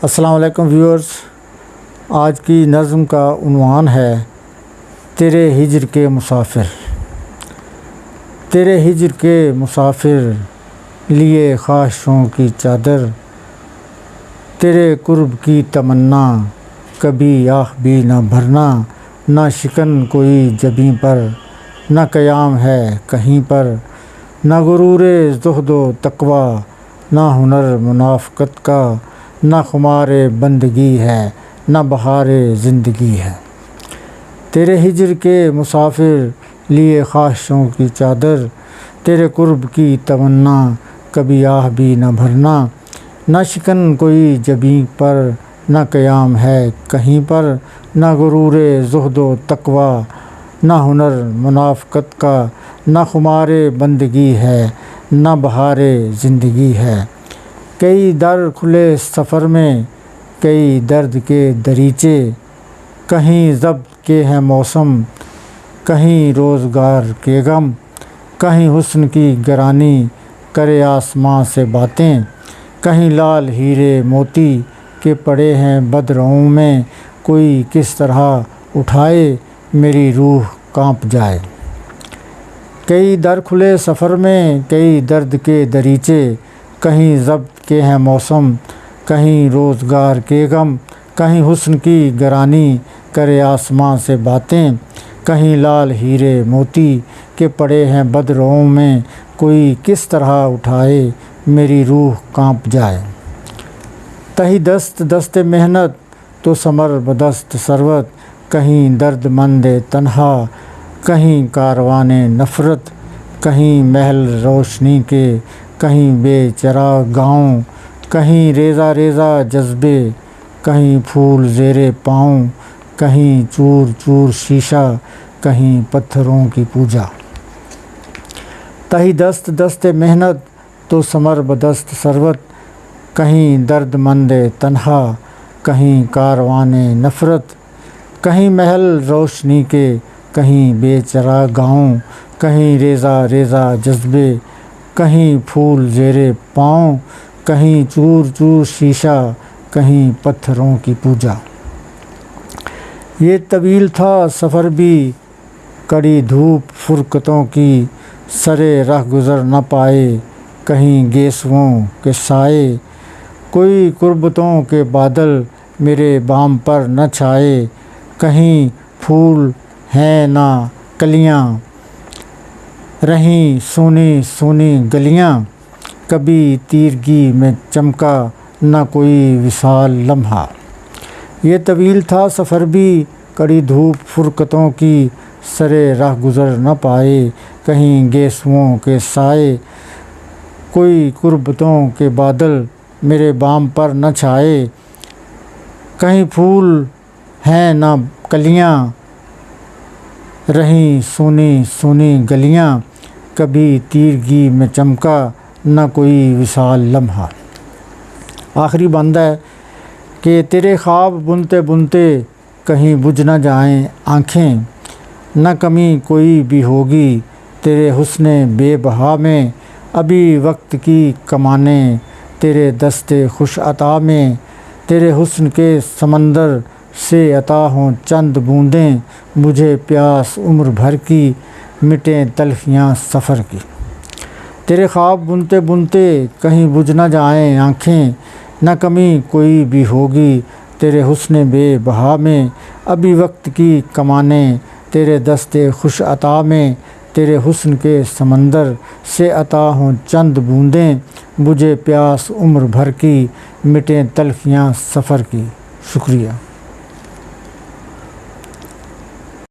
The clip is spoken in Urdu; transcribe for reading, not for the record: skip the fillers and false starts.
السلام علیکم ویورز، آج کی نظم کا عنوان ہے تیرے ہجر کے مسافر۔ تیرے ہجر کے مسافر لیے خواہشوں کی چادر، تیرے قرب کی تمنا کبھی آہ بھی نہ بھرنا، نہ شکن کوئی جبیں پر، نہ قیام ہے کہیں پر، نہ غرور زہد و تقویٰ، نہ ہنر منافقت کا، نہ خمار بندگی ہے، نہ بہار زندگی ہے۔ تیرے ہجر کے مسافر لیے خواہشوں کی چادر، تیرے قرب کی تمنا کبھی آہ بھی نہ بھرنا، نہ شکن کوئی جبیں پر، نہ قیام ہے کہیں پر، نہ غرور زہد و تقویٰ، نہ ہنر منافقت کا، نہ خمار بندگی ہے، نہ بہار زندگی ہے۔ کئی در کھلے سفر میں، کئی درد کے دریچے، کہیں ضبط کے ہیں موسم، کہیں روزگار کے غم، کہیں حسن کی گرانی کرے آسماں سے باتیں، کہیں لال ہیرے موتی کے پڑے ہیں بدروں میں، کوئی کس طرح اٹھائے میری روح کانپ جائے۔ کئی در کھلے سفر میں، کئی درد کے دریچے، کہیں ضبط کے ہیں موسم، کہیں روزگار کے غم، کہیں حسن کی گرانی کرے آسماں سے باتیں، کہیں لال ہیرے موتی کے پڑے ہیں بدروں میں، کوئی کس طرح اٹھائے میری روح کانپ جائے۔ تہی دست دست محنت تو ثمر بدست ثروت، کہیں درد مند تنہا، کہیں کاروان نفرت، کہیں محل روشنی کے، کہیں بے چراغ گاؤں، کہیں ریزہ ریزہ جذبے، کہیں پھول زیر پاؤں، کہیں چور چور شیشہ، کہیں پتھروں کی پوجا۔ تہی دست دست محنت تو ثمر بدست ثروت، کہیں درد مند تنہا، کہیں کاروان نفرت، کہیں محل روشنی کے، کہیں بے چراغ گاؤں، کہیں ریزہ ریزہ جذبے، کہیں پھول زیر پاؤں، کہیں چور چور شیشہ، کہیں پتھروں کی پوجا۔ یہ طویل تھا سفر بھی، کڑی دھوپ فرقتوں کی، سرے رہ گزر نہ پائے کہیں گیسوؤں کے سائے، کوئی قربتوں کے بادل میرے بام پر نہ چھائے، کہیں پھول ہیں نہ کلیاں، رہیں سونی سونی گلیاں، کبھی تیرگی میں چمکا نہ کوئی وصال لمحہ۔ یہ طویل تھا سفر بھی، کڑی دھوپ فرقتوں کی، سرے رہ گزر نہ پائے کہیں گیسوؤں کے سائے، کوئی قربتوں کے بادل میرے بام پر نہ چھائے، کہیں پھول ہیں نہ کلیاں، رہیں سونی سونی گلیاں، کبھی تیرگی میں چمکا نہ کوئی وصال لمحہ۔ آخری بند ہے کہ تیرے خواب بنتے بنتے کہیں بجھ نہ جائیں آنکھیں، نہ کمی کوئی بھی ہوگی تیرے حسن بے بہا میں، ابھی وقت کی کمانیں تیرے دست خوش عطا میں، تیرے حسن کے سمندر سے عطا ہوں چند بوندیں، مجھے پیاس عمر بھر کی مٹیں تلخیاں سفر کی۔ تیرے خواب بنتے بنتے کہیں بجھ نہ جائیں آنکھیں، نہ کمی کوئی بھی ہوگی تیرے حسن بے بہا میں، ابھی وقت کی کمانیں تیرے دست خوش عطا میں، تیرے حسن کے سمندر سے عطا ہوں چند بوندیں، مجھے پیاس عمر بھر کی مٹیں تلخیاں سفر کی۔ شکریہ۔